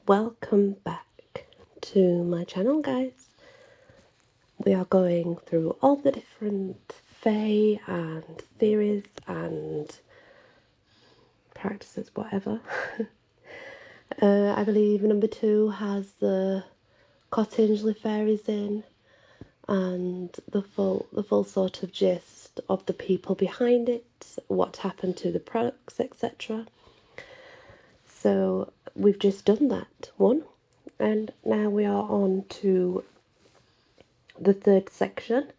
welcome back to my channel, guys. We are going through all the different fae and theories and practices, whatever. I believe number 2 has the Cottingley fairies in, and the full sort of gist of the people behind it, what happened to the products, etc. So we've just done that one, and now we are on to the third section.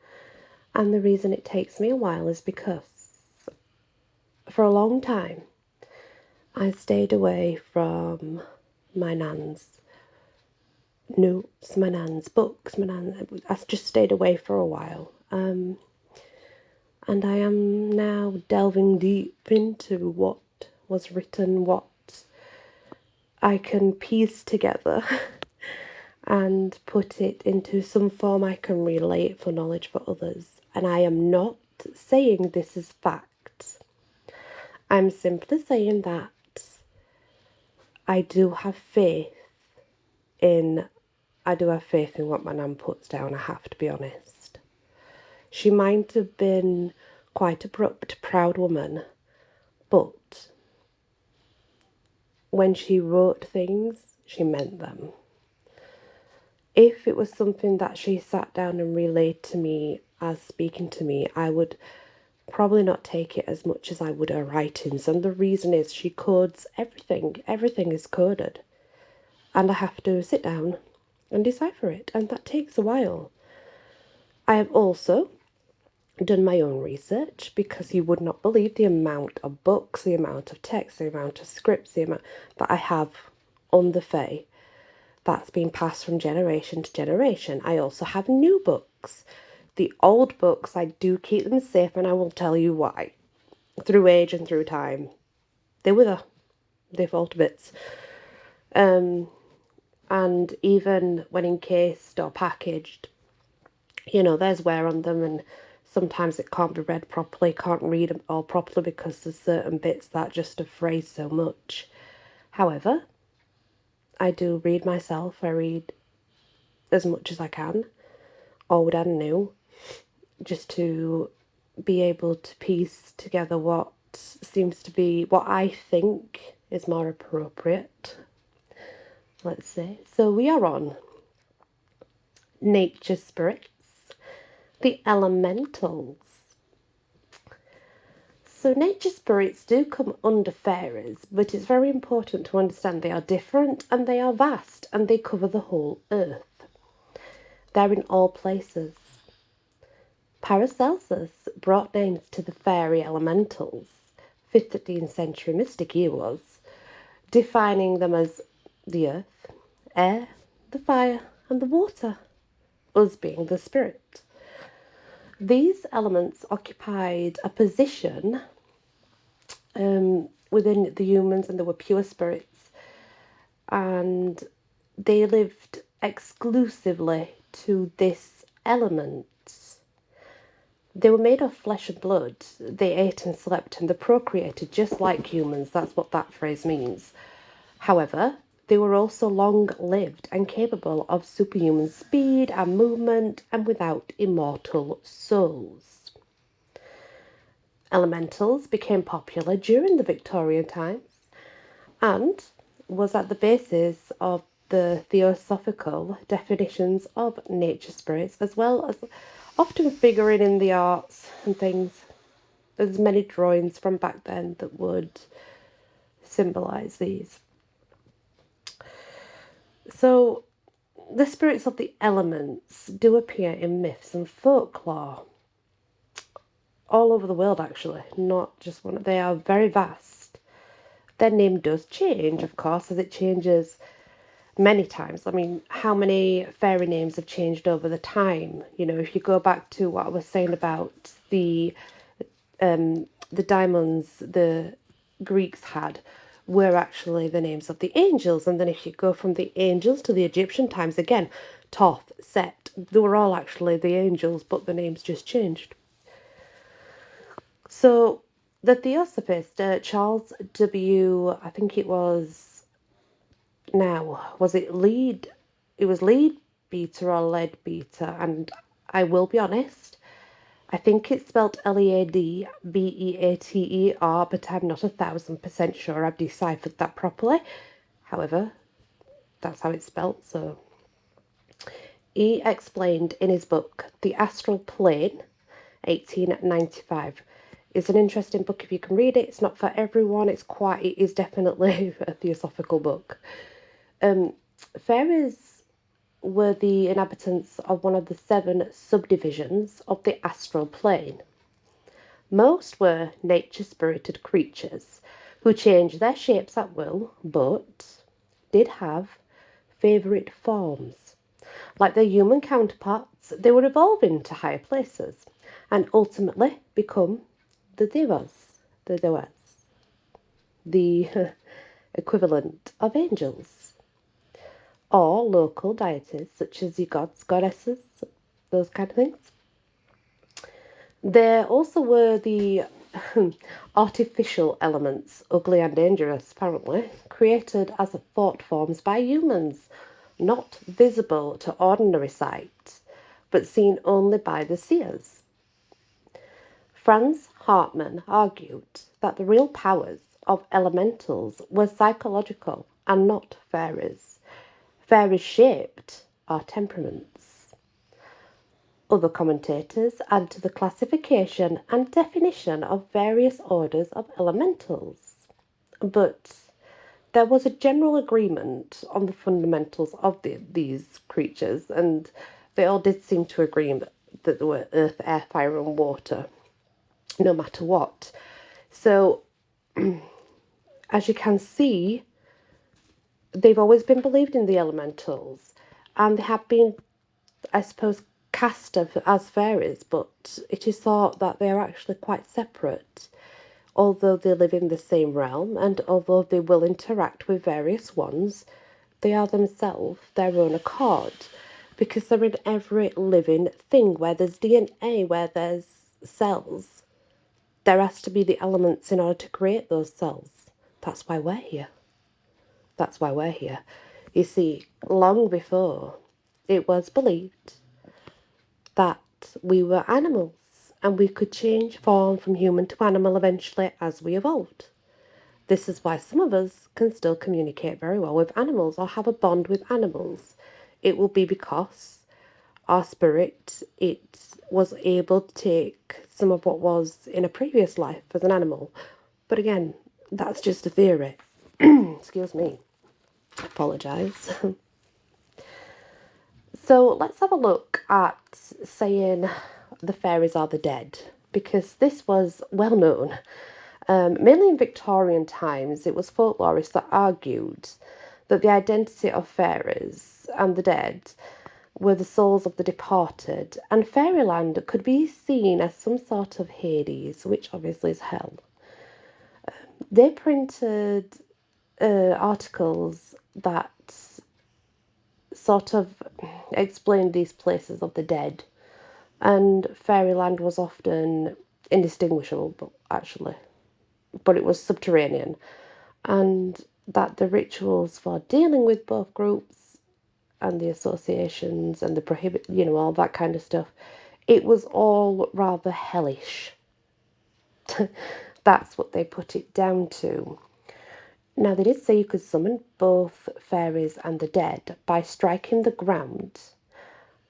And the reason it takes me a while is because for a long time I stayed away from my nan's notes, my nan's books, I just stayed away for a while. And I am now delving deep into what was written, what I can piece together and put it into some form I can relate for knowledge for others. And I am not saying this is fact. I'm simply saying that I do have faith in what my nan puts down, I have to be honest. She might have been quite abrupt, proud woman, but when she wrote things, she meant them. If it was something that she sat down and relayed to me as speaking to me, I would probably not take it as much as I would her writings. And the reason is she codes everything. Everything is coded. And I have to sit down and decipher it. And that takes a while. I have also done my own research, because you would not believe the amount of books, the amount of text, the amount of scripts, the amount that I have on the Fae that's been passed from generation to generation. I also have new books. The old books, I do keep them safe, and I will tell you why. Through age and through time, they wither, they fall to bits. And even when encased or packaged, there's wear on them, and sometimes it can't be read properly, can't read them all properly because there's certain bits that just are phrased so much. However, I do read myself. I read as much as I can, old and new, just to be able to piece together what seems to be, what I think is more appropriate, let's say. So we are on nature spirits, the elementals. So nature spirits do come under fairies, but it's very important to understand they are different and they are vast and they cover the whole earth. They're in all places. Paracelsus brought names to the fairy elementals, 15th century mystic he was, defining them as the earth, air, the fire and the water, us being the spirit. These elements occupied a position within the humans, and they were pure spirits, and they lived exclusively to this element. They were made of flesh and blood. They ate and slept and they procreated just like humans. That's what that phrase means. However, they were also long-lived and capable of superhuman speed and movement, and without immortal souls. Elementals became popular during the Victorian times and was at the basis of the theosophical definitions of nature spirits, as well as often figuring in the arts and things. There's many drawings from back then that would symbolise these. So the spirits of the elements do appear in myths and folklore all over the world, actually, not just one. They are very vast. Their name does change, of course, as it changes many times. I mean, how many fairy names have changed over the time? If you go back to what I was saying about the diamonds the Greeks had were actually the names of the angels. And then if you go from the angels to the Egyptian times, again, Thoth, Set, they were all actually the angels, but the names just changed. So the theosophist, Charles W., I think it was Now, was it lead? It was lead beater or lead beater, and I will be honest, I think it's spelled Leadbeater, but I'm not 1,000% sure I've deciphered that properly. However, that's how it's spelled, so. He explained in his book, The Astral Plane, 1895. It's an interesting book if you can read it. It's not for everyone. It is definitely a theosophical book. Fairies were the inhabitants of one of the 7 subdivisions of the astral plane. Most were nature-spirited creatures who changed their shapes at will, but did have favourite forms. Like their human counterparts, they would evolve into higher places and ultimately become the devas, the equivalent of angels, or local deities such as your gods, goddesses, those kind of things. There also were the artificial elements, ugly and dangerous apparently, created as thought forms by humans, not visible to ordinary sight, but seen only by the seers. Franz Hartmann argued that the real powers of elementals were psychological and not fairies. Fairies shaped our temperaments. Other commentators add to the classification and definition of various orders of elementals, but there was a general agreement on the fundamentals of these creatures, and they all did seem to agree that they were earth, air, fire, and water, no matter what. So, as you can see, they've always been believed in the elementals, and they have been, I suppose, cast as fairies, but it is thought that they are actually quite separate, although they live in the same realm, and although they will interact with various ones, they are themselves their own accord, because they're in every living thing. Where there's DNA, where there's cells, there has to be the elements in order to create those cells. That's why we're here. That's why we're here. You see, long before, it was believed that we were animals and we could change form from human to animal eventually as we evolved. This is why some of us can still communicate very well with animals or have a bond with animals. It will be because our spirit, it was able to take some of what was in a previous life as an animal. But again, that's just a theory. Excuse me. I apologise. So let's have a look at saying the fairies are the dead, because this was well known. Mainly in Victorian times, it was folklorists that argued that the identity of fairies and the dead were the souls of the departed, and fairyland could be seen as some sort of Hades, which obviously is hell. They printed articles that sort of explained these places of the dead, and fairyland was often indistinguishable, but it was subterranean, and that the rituals for dealing with both groups and the associations and the all that kind of stuff, it was all rather hellish. That's what they put it down to. Now, they did say you could summon both fairies and the dead by striking the ground,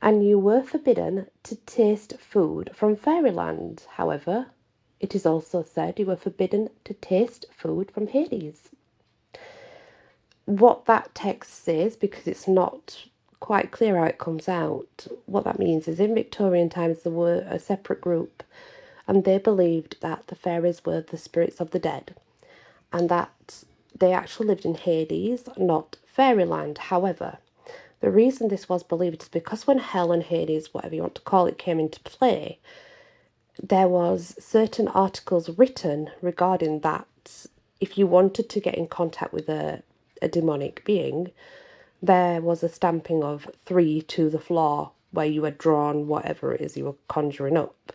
and you were forbidden to taste food from fairyland. However, it is also said you were forbidden to taste food from Hades. What that text says, because it's not quite clear how it comes out, what that means is in Victorian times there were a separate group, and they believed that the fairies were the spirits of the dead, and that they actually lived in Hades, not fairyland. However, the reason this was believed is because when hell and Hades, whatever you want to call it, came into play, there was certain articles written regarding that if you wanted to get in contact with a demonic being, there was a stamping of 3 to the floor where you had drawn whatever it is you were conjuring up.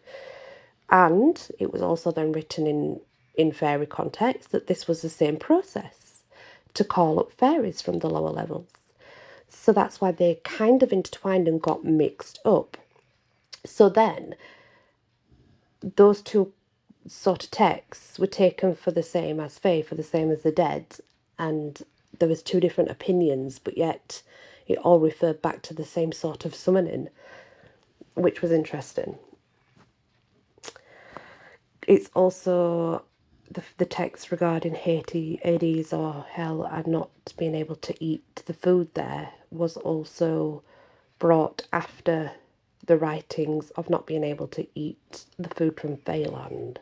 And it was also then written in fairy context that this was the same process to call up fairies from the lower levels. So that's why they kind of intertwined and got mixed up. So then those two sort of texts were taken for the same as Fae, for the same as the dead, and there was two different opinions, but yet it all referred back to the same sort of summoning, which was interesting. It's also the text regarding Hades or hell and not being able to eat the food there was also brought after the writings of not being able to eat the food from Feyland.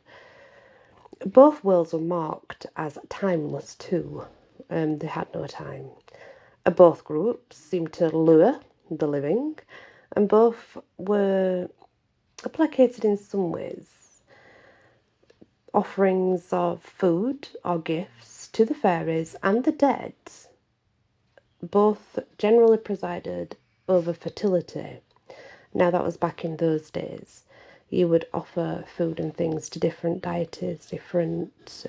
Both worlds were marked as timeless too. They had no time. Both groups seemed to lure the living, and both were placated in some ways. Offerings of food or gifts to the fairies and the dead both generally presided over fertility. Now, that was back in those days. You would offer food and things to different deities, different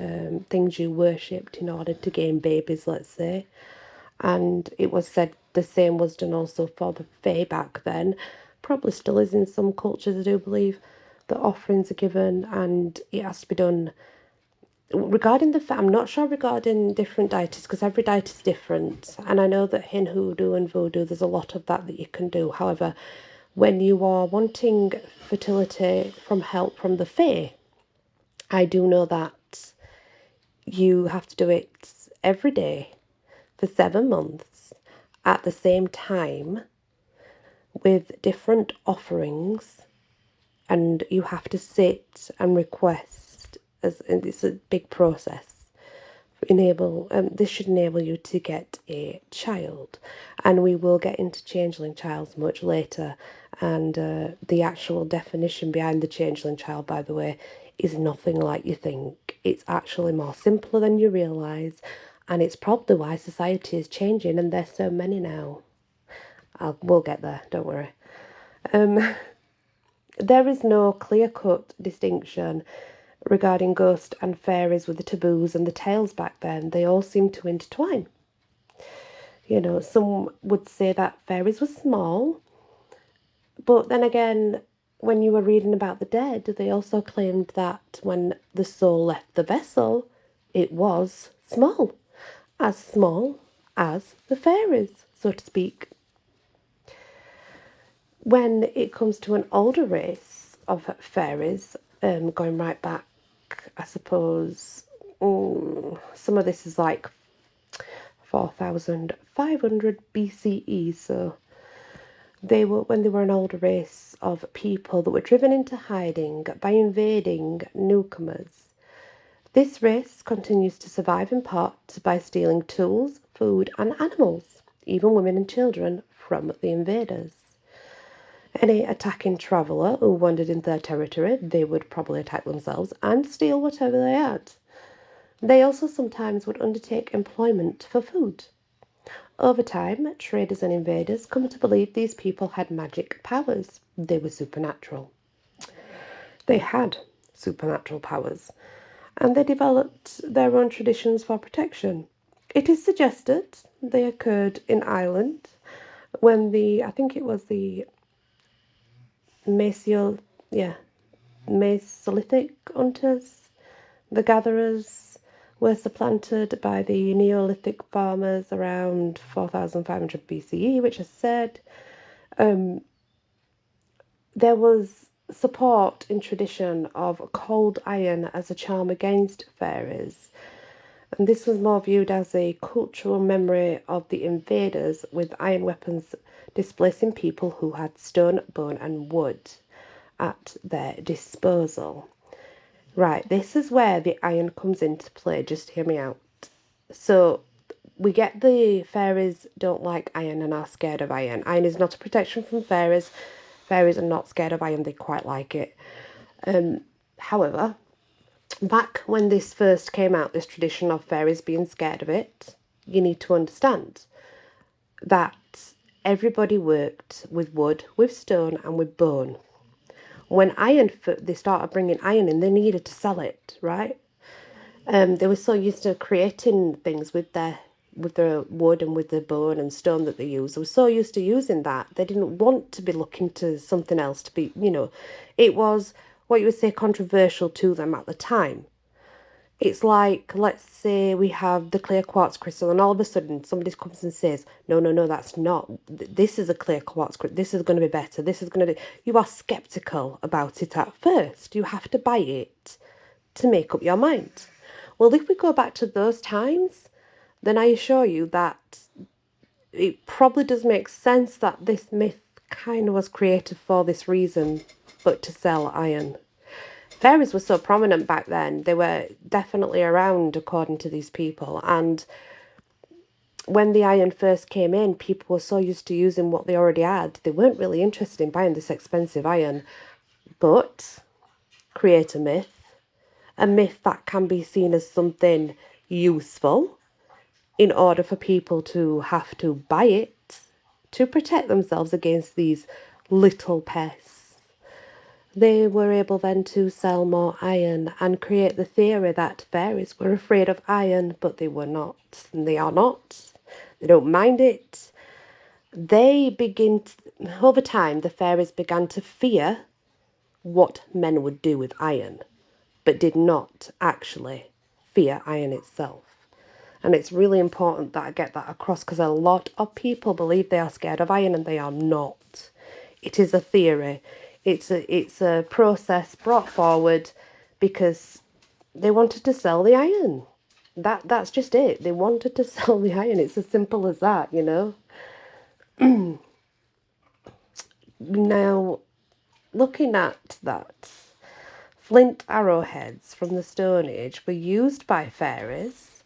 things you worshipped in order to gain babies, let's say. And it was said the same was done also for the Fae back then. Probably still is in some cultures, I do believe, that offerings are given and it has to be done. Regarding I'm not sure regarding different deities because every deity is different. And I know that in hoodoo and voodoo, there's a lot of that you can do. However, when you are wanting fertility from help from the Fae, I do know that you have to do it every day for 7 months at the same time with different offerings, and you have to sit and request and it's a big process. This should enable you to get a child, and we will get into changeling childs much later, and the actual definition behind the changeling child, by the way, is nothing like you think. It's actually more simpler than you realise, and it's probably why society is changing and there's so many now. We'll get there, don't worry. There is no clear-cut distinction regarding ghosts and fairies with the taboos and the tales back then. They all seem to intertwine. You know, some would say that fairies were small, but then again, when you were reading about the dead, they also claimed that when the soul left the vessel, it was small as the fairies, so to speak. When it comes to an older race of fairies, going right back, I suppose, some of this is like 4,500 BCE, so when they were an older race of people that were driven into hiding by invading newcomers. This race continues to survive in part by stealing tools, food and animals, even women and children, from the invaders. Any attacking traveller who wandered into their territory, they would probably attack themselves and steal whatever they had. They also sometimes would undertake employment for food. Over time, traders and invaders come to believe these people had magic powers. They were supernatural. They had supernatural powers, and they developed their own traditions for protection. It is suggested they occurred in Ireland when I think it was the Mesolithic hunters, the gatherers, were supplanted by the Neolithic farmers around 4,500 BCE, which is said. There was support in tradition of cold iron as a charm against fairies, and this was more viewed as a cultural memory of the invaders, with iron weapons displacing people who had stone, bone and wood at their disposal. Right, this is where the iron comes into play, just hear me out. So we get the fairies don't like iron and are scared of iron. Iron is not a protection from fairies. Fairies are not scared of iron, they quite like it. However, back when this first came out, this tradition of fairies being scared of it, you need to understand that everybody worked with wood, with stone and with bone. When they started bringing iron in, they needed to sell it, right? They were so used to creating things with their the wood and with the bone and stone that they use. They were so used to using that, they didn't want to be looking to something else to be, it was what you would say controversial to them at the time. It's like, let's say we have the clear quartz crystal, and all of a sudden somebody comes and says, no, no, no, that's not. This is a clear quartz crystal. This is going to be better. This is going to be. You are skeptical about it at first. You have to buy it to make up your mind. Well, if we go back to those times, then I assure you that it probably does make sense that this myth kind of was created for this reason, but to sell iron. Fairies were so prominent back then. They were definitely around, according to these people. And when the iron first came in, people were so used to using what they already had. They weren't really interested in buying this expensive iron. But create a myth that can be seen as something useful in order for people to have to buy it to protect themselves against these little pests. They were able then to sell more iron and create the theory that fairies were afraid of iron, but they were not, and they are not. They don't mind it. Over time, the fairies began to fear what men would do with iron, but did not actually fear iron itself. And it's really important that I get that across, because a lot of people believe they are scared of iron and they are not. It is a theory. It's a process brought forward because they wanted to sell the iron. That's just it. They wanted to sell the iron. It's as simple as that, Now, looking at that, flint arrowheads from the Stone Age were used by fairies.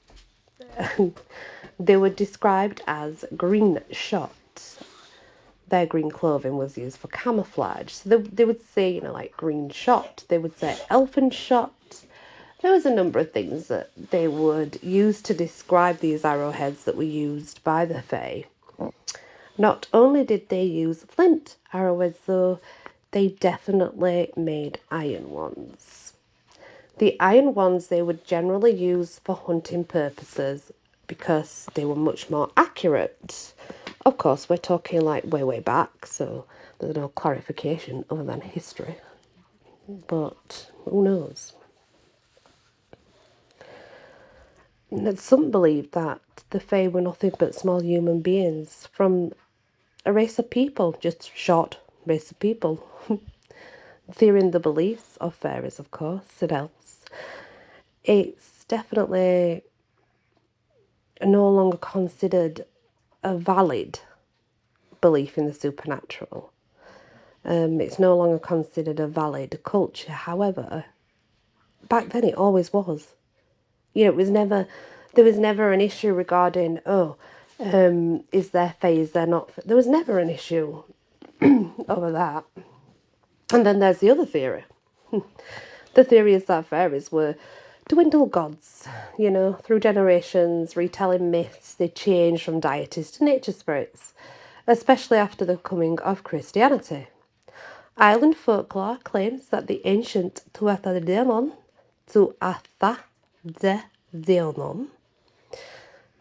They were described as green shot. Their green clothing was used for camouflage. So they would say, like green shot. They would say elfin shot. There was a number of things that they would use to describe these arrowheads that were used by the Fae. Not only did they use flint arrowheads, though, they definitely made iron ones. The iron ones they would generally use for hunting purposes because they were much more accurate. Of course, we're talking like way, way back, so there's no clarification other than history. But who knows? Some believe that the Fae were nothing but small human beings from a race of people, just short race of people. Fearing the beliefs of fairies, of course, and elves. It's definitely no longer considered a valid belief in the supernatural. It's no longer considered a valid culture. However, back then it always was. There was never an issue regarding, is there fae, is there not? There was never an issue over that. And then there's the other theory. The theory is that fairies were dwindled gods, through generations, retelling myths. They changed from deities to nature spirits, especially after the coming of Christianity. Island folklore claims that the ancient Tuatha De Danann,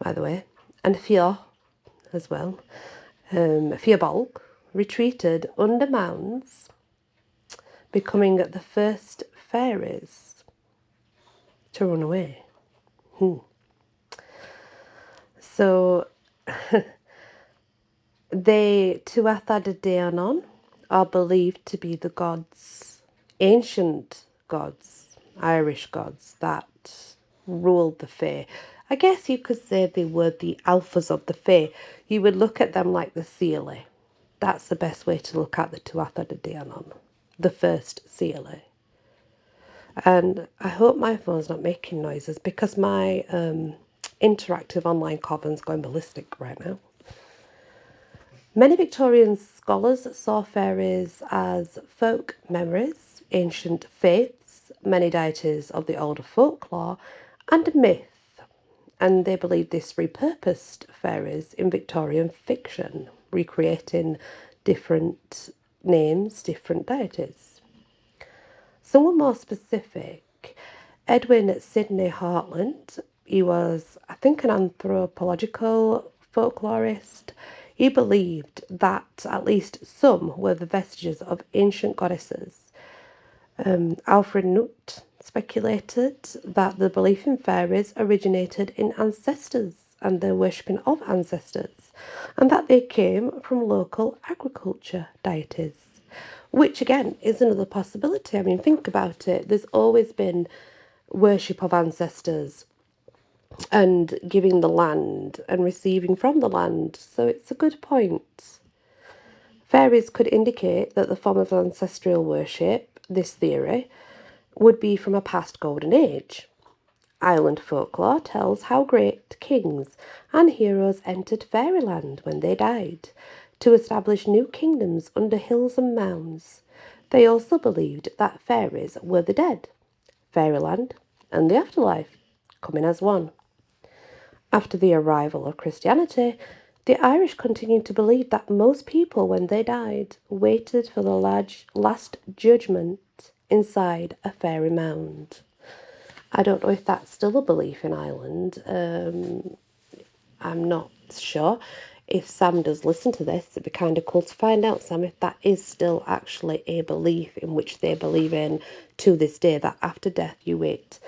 by the way, and Fio as well, Fiobolg, retreated under mounds, becoming the first fairies to run away. So, they Tuatha De Danann are believed to be the gods, ancient gods, Irish gods that ruled the Fae. I guess you could say they were the alphas of the Fae. You would look at them like the Seelie. That's the best way to look at the Tuatha De Danann, the first Seelie. And I hope my phone's not making noises because my interactive online coven's going ballistic right now. Many Victorian scholars saw fairies as folk memories, ancient faiths, many deities of the older folklore, and a myth. And they believed this repurposed fairies in Victorian fiction, recreating different names, different deities. Some were more specific. Edwin Sidney Hartland He was, I think, an anthropological folklorist. He believed that at least some were the vestiges of ancient goddesses. Alfred Nutt speculated that the belief in fairies originated in ancestors and the worshipping of ancestors, and that they came from local agriculture deities, which again is another possibility. I mean, think about it. There's always been worship of ancestors and giving the land and receiving from the land, so it's a good point. Fairies could indicate that the form of ancestral worship, this theory, would be from a past golden age. Island folklore tells how great kings and heroes entered fairyland when they died to establish new kingdoms under hills and mounds. They also believed that fairies were the dead, fairyland, and the afterlife, coming as one. After the arrival of Christianity, the Irish continued to believe that most people, when they died, waited for the last judgment inside a fairy mound. I don't know if that's still a belief in Ireland. I'm not sure. If Sam does listen to this, it'd be kind of cool to find out, Sam, if that is still actually a belief in which they believe in to this day, that after death you wait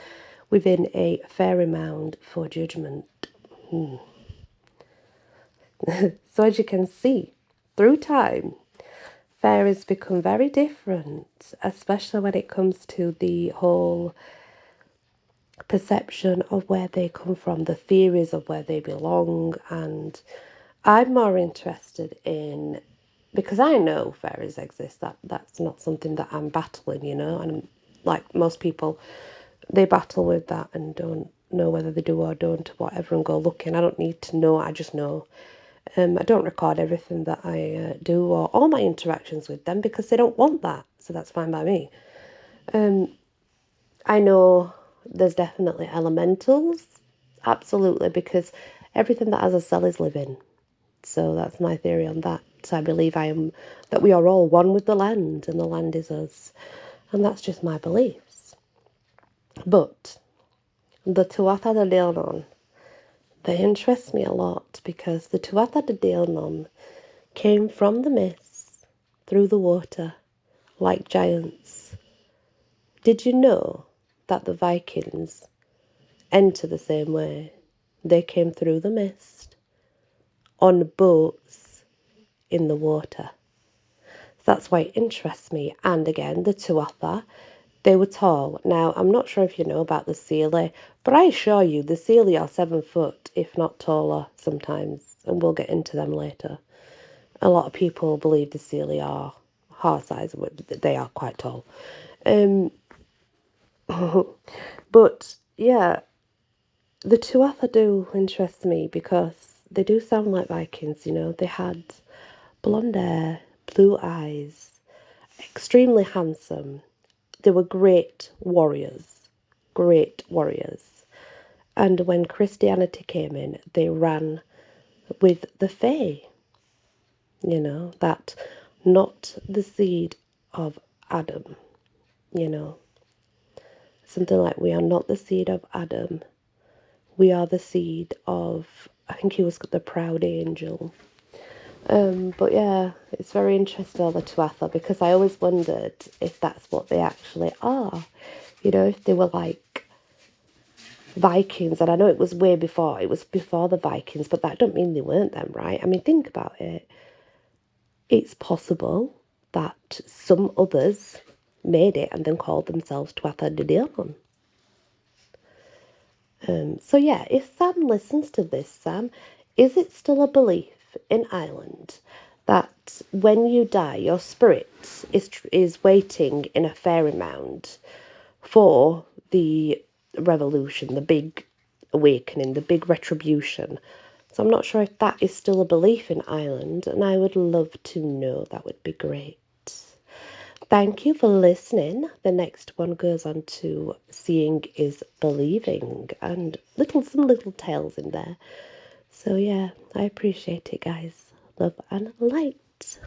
within a fairy mound for judgment. So as you can see, through time, fairies become very different, especially when it comes to the whole perception of where they come from, the theories of where they belong. And I'm more interested in, because I know fairies exist, that's not something that I'm battling, and like most people, they battle with that and don't know whether they do or don't, whatever, and go looking. I don't need to know, I just know. I don't record everything that I do or all my interactions with them because they don't want that, so that's fine by me. I know there's definitely elementals, absolutely, because everything that has a cell is living. So that's my theory on that. I believe that we are all one with the land and the land is us. And that's just my beliefs. But the Tuatha De Danann, they interest me a lot because the Tuatha De Danann came from the mists through the water like giants. Did you know that the Vikings enter the same way? They came through the mist on boats in the water. That's why it interests me. And again, the Tuatha, they were tall. Now, I'm not sure if you know about the Sealy, but I assure you the Sealy are 7 foot, if not taller sometimes, and we'll get into them later. A lot of people believe the Sealy are horse size, but they are quite tall. But yeah, the Tuatha do interest me because they do sound like Vikings, They had blonde hair, blue eyes, extremely handsome. They were great warriors, great warriors. And when Christianity came in, they ran with the Fae, that not the seed of Adam, you know. Something like, we are not the seed of Adam. We are the seed of, I think he was the proud angel. But yeah, it's very interesting, all the Tuatha, because I always wondered if that's what they actually are. If they were like Vikings, and I know it was before the Vikings, but that don't mean they weren't them, right? I mean, think about it. It's possible that some others made it and then called themselves Tuatha De Danann. So yeah, if Sam listens to this, Sam, is it still a belief in Ireland that when you die, your spirit is waiting in a fairy mound for the revolution, the big awakening, the big retribution? So I'm not sure if that is still a belief in Ireland, and I would love to know. That would be great. Thank you for listening. The next one goes on to Seeing is Believing, and some little tales in there. So yeah, I appreciate it, guys. Love and light.